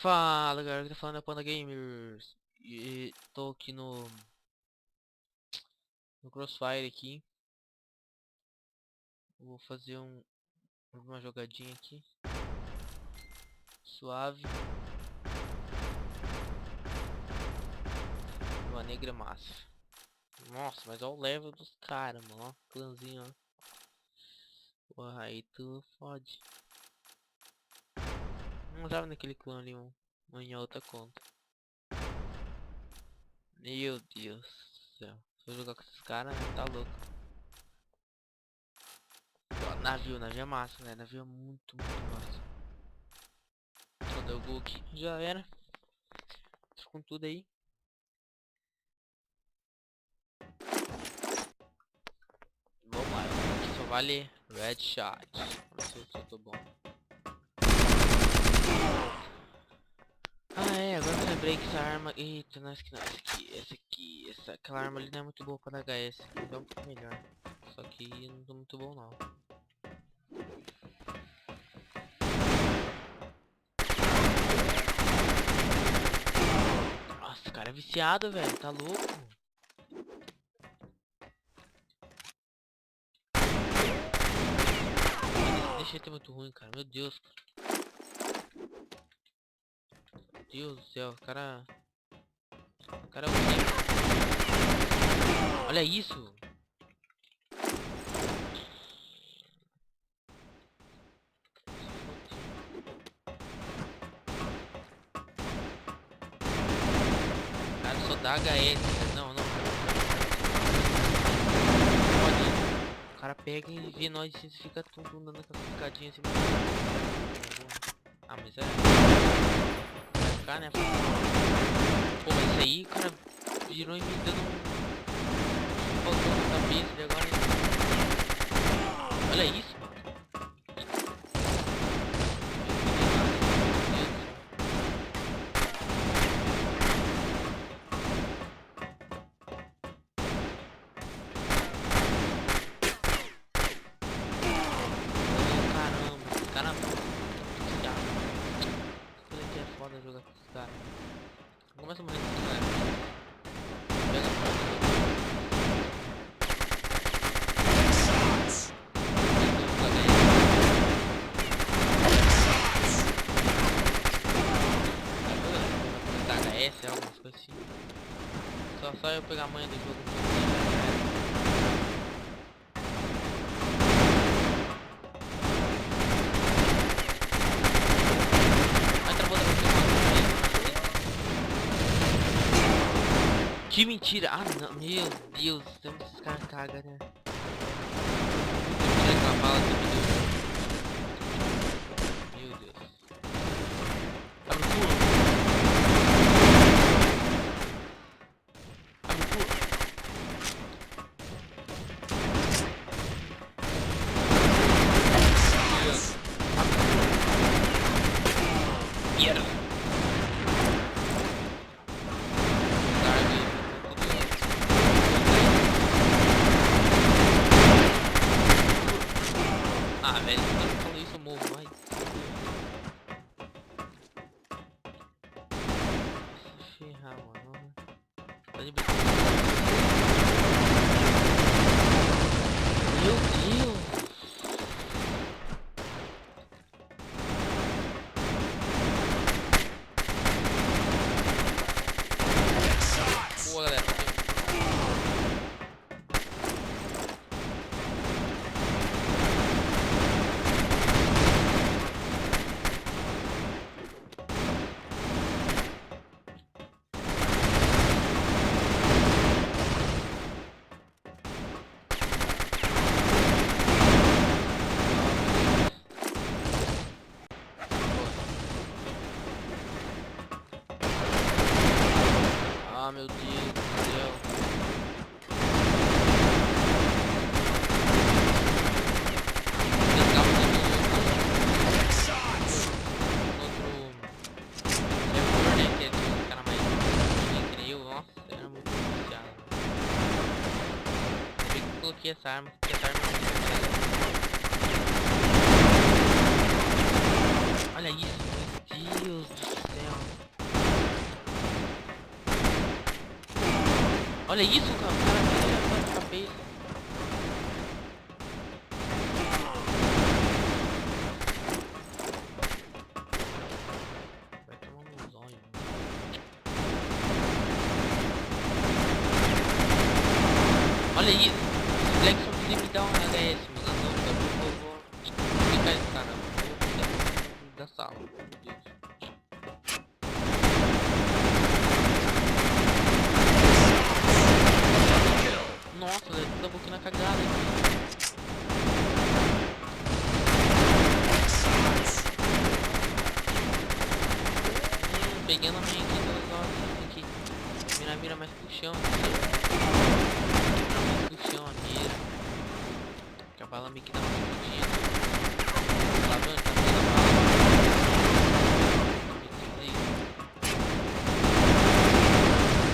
Fala galera, que tá falando é Panda Gamers e tô aqui no Crossfire aqui. Vou fazer uma jogadinha aqui suave, uma negra massa. Nossa, mas olha o level dos caras, mano, ó, clãzinho, ó. Porra, aí tu fode. Não tava naquele clã ali, em outra conta. Meu Deus do céu, se eu jogar com esses caras, tá louco. Navio é massa, né? Navio é muito massa. Só deu gol aqui, já era. Tô com tudo aí. Vamos lá, aqui só vale Red Shot. Vamos ver se eu tô bom. Ah é, agora eu lembrei que essa arma. Eita, não, aquela arma ali não é muito boa para HS. É um pouco melhor. Só que eu não tô muito bom não. Nossa, o cara é viciado, velho. Tá louco? Deixa ele ter muito ruim, cara. Meu Deus. Meu Deus do céu, o cara. O cara é horrível. Olha isso. O cara só dá HS. Não, não. O cara pega e vê nós e fica tudo dando aquela picadinha assim. Ah, mas é. Vai ficar, né? Pô, mas isso aí, o cara virou em mim dando um botão na cabeça e agora. Olha isso, mano. Foda jogar com esses caras. Começa a morrer com esses caras. Pega a HS, algumas coisas assim. Só eu pegar a manha do jogo. Que mentira! Ah não, meu Deus, temos esses caras cagam, né? Tira aquela bala que me deu. Meu Deus. Abre o pulo! Abre o pulo! Mierda! Ah, velho, quando eu falo isso eu morro, vai. Se ferrar, mano. Tá de brincadeira. Meu Deus! Boa, galera. Ah, meu Deus do céu. Outro servidor, né? Que é de um cara mais que nem eu. Nossa, era muito viciado. Eu vi que eu coloquei essa arma. Porque essa arma é muito viciada. Olha isso, meu Deus do céu. Olha isso, cara. O cara tá na cabeça. Vai tomar um zóio. Olha isso. Os moleques só queriam me dar um HS, mano. Não, eu vou explicar esse cara. Eu vou da sala. Meu Deus. Nossa, velho, toda boca na cagada. Pegando a minha aqui do negócio. Tem que mira mais pro chão. Mais pro chão, a mira. Que a bala meio que dá uma fudidinha. Tá vendo? Tá vendo a bala?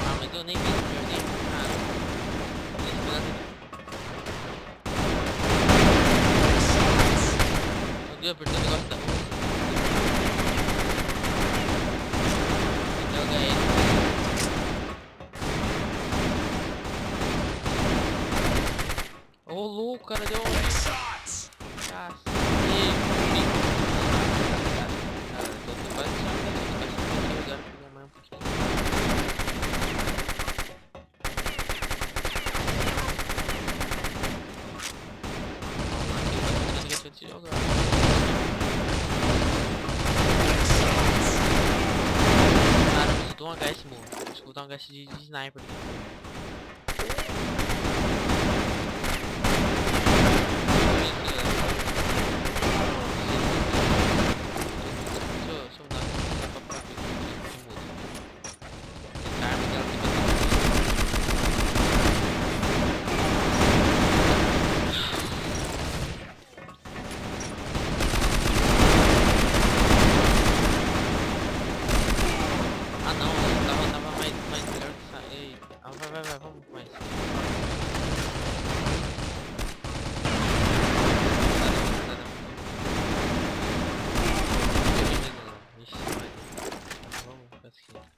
Ah, mas eu nem vi no jardim. Meu Deus, apertou o negócio da rua. Então, ganhei. Ô, louco, cara, deu um... Cacete. Cara, eu tô quase chamando agora pra minha mãe um pouquinho. Deixa eu jogar. Cara, eu tô um HS, mano. Acho que vou dar um HS de sniper aqui. Deixa eu dar pra ver que muda. Essa arma dela tem bastante. Ah não, eu tava mais melhor que essa. Eita. Ah, vai, vamos mais. Ixi, vamos pra esquerda.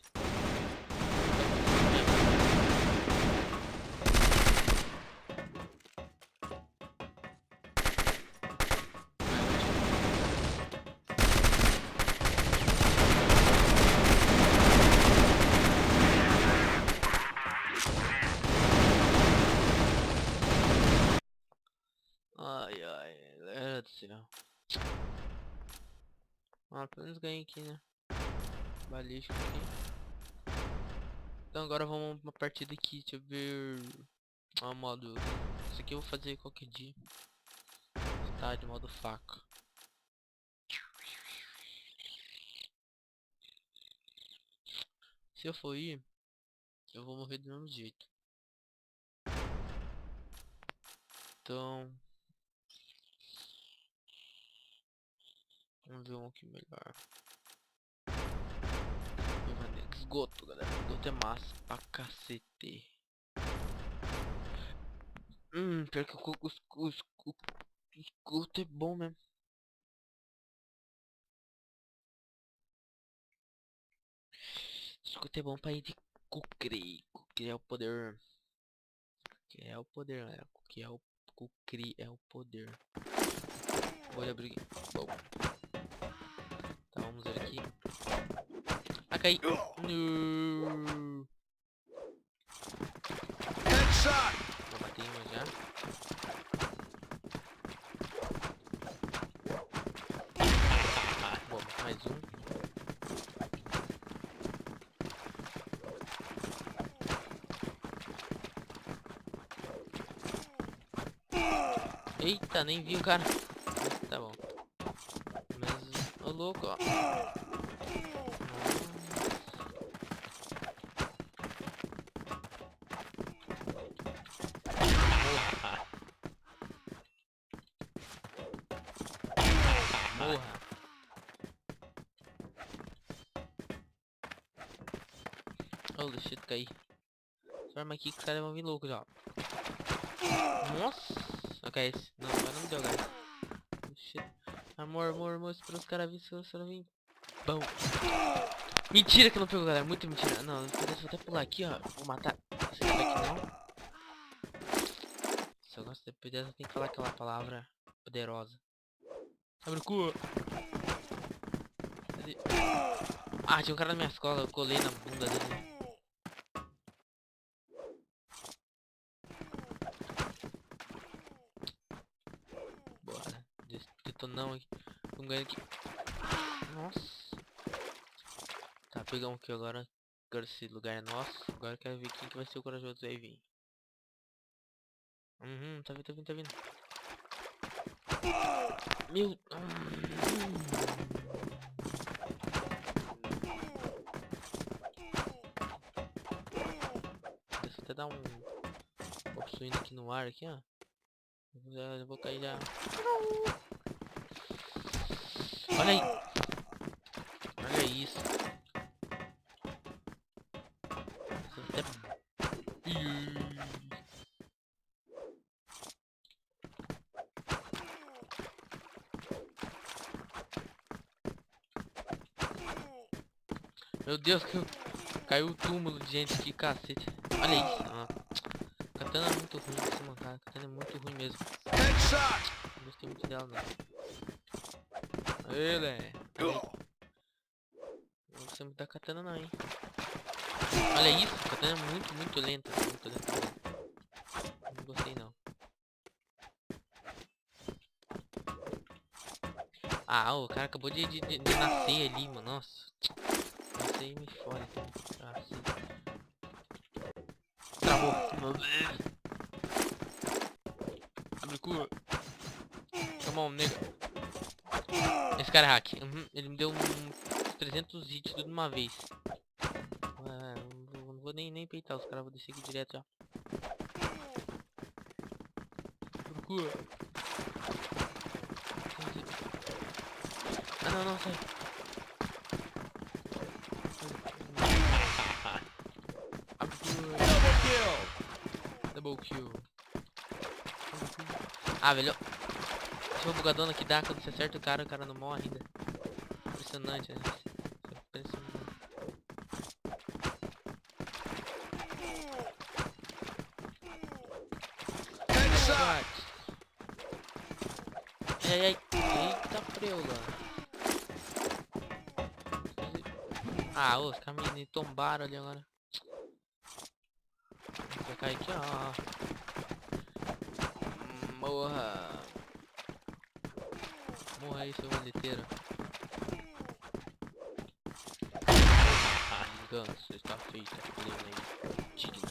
Ai, galera do céu. Ah, pelo menos ganhei aqui, né? Balístico aqui. Então agora vamos pra uma partida aqui, deixa eu ver. Ah, modo. Isso aqui eu vou fazer qualquer dia. Tá, de modo faca. Se eu for ir, eu vou morrer do mesmo jeito. Então. Vamos ver um aqui melhor. Esgoto, galera. Esgoto é massa pra cacete. Pior que o esgoto é bom mesmo. Esgoto é bom pra ir de Kukri. Kukri é o poder. Que é o poder, galera. Que é o Kukri é o poder. Vou abrir. Bom. Tá, vamos ver aqui. Ah, caí. No. Já matei uma já. Bom, mais um. Eita, nem vi o cara. Tá bom. Mas, ô louco, ó. Morra. Oh, deixa eu cair. Essa arma aqui que os caras vão vir louco já. Nossa. Ok, esse. Não, vai não me deu, guys. Shit. Amor, espera os caras virem, os caras virem. Bom. Mentira que não pegou, galera. Muito mentira. Não, eu vou até pular aqui, ó. Vou matar esse cara não. Se eu gosto de poder, tem que falar aquela palavra poderosa. Abre o cu. Cadê? Ah, tinha um cara na minha escola, eu colei na bunda dele. Bora. Detonão aqui. Vamos ganhar aqui. Nossa. Tá, pegamos aqui agora. Agora esse lugar é nosso. Agora eu quero ver quem que vai ser o corajoso que vai vir. Tá vindo, tá vindo, tá vindo. Meu... Deixa eu até dar um... Obstruindo aqui no ar, aqui, ó. Eu vou cair já. Olha aí. Olha isso. Meu Deus, caiu o túmulo de gente aqui, cacete. Olha isso. Ah, katana é muito ruim essa mancada. Katana é muito ruim mesmo. Não gostei muito dela, não. Ele. Não gostei muito da katana, não, hein. Olha isso, a katana é muito lenta. Muito lenta. Não gostei, não. Ah, o cara acabou de nascer ali, mano. Nossa. Nascer e me fode. Ah, sim. Travou. Abre o cu. Come on, nega. Esse cara é hack. Ele me deu uns 300 hits tudo de uma vez. Não vou nem peitar os caras. Vou descer aqui direto já. Abre o cu. Ah, não, sai. Abre o cu. Double kill. Ah, velho. Esse é o bugadona que dá quando você acerta o cara não morre ainda. Impressionante, né? Impressionante. Ai. Eita preula. Ah, os caras me tombaram ali agora. Vou cair aqui, ó. Morra. Morra aí, seu maleteiro. A vingança está feita. Digna.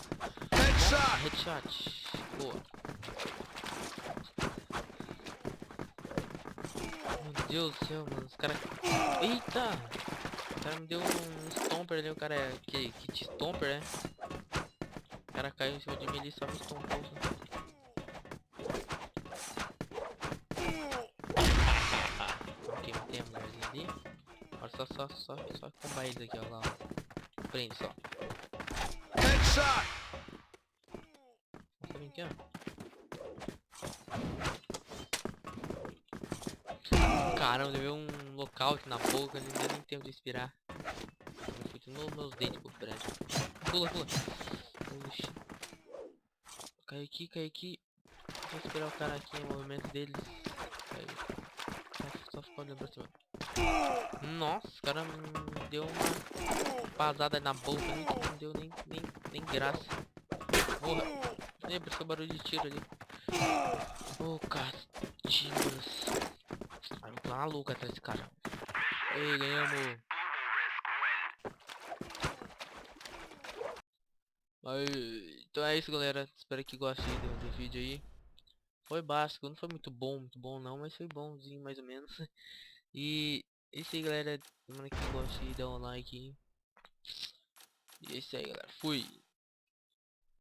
Headshot. Boa. Meu Deus do céu, mano. Os caras... Eita! O cara me deu um stomper ali. O cara é... Kit stomper, né? O cara caiu em cima de mim ali, só me stompou. Ok, matei a mulherzinha ali. Agora só combar eles aqui, ó lá. Prende só. Vamos vir aqui, ó. Caramba, levei um lockout na boca, ele não deu nem tempo de respirar. Eu fui de novo meus dentes pro prédio. Pula. Oxi. Cai aqui. Vou esperar o cara aqui, o movimento dele. Só ficou olhando pra cima. Nossa, o cara me deu uma pasada na boca, não deu nem graça. Porra, lembra seu barulho de tiro ali. Ô, catinhos. Ai, eu tô maluco atrás desse cara. Ei, ganhamos. Então é isso, galera. Espero que gostem do vídeo aí. Foi básico, não foi muito bom não, mas foi bonzinho mais ou menos. E é isso aí, galera. Semana que gosta, dá um like. E é isso aí, galera. Fui.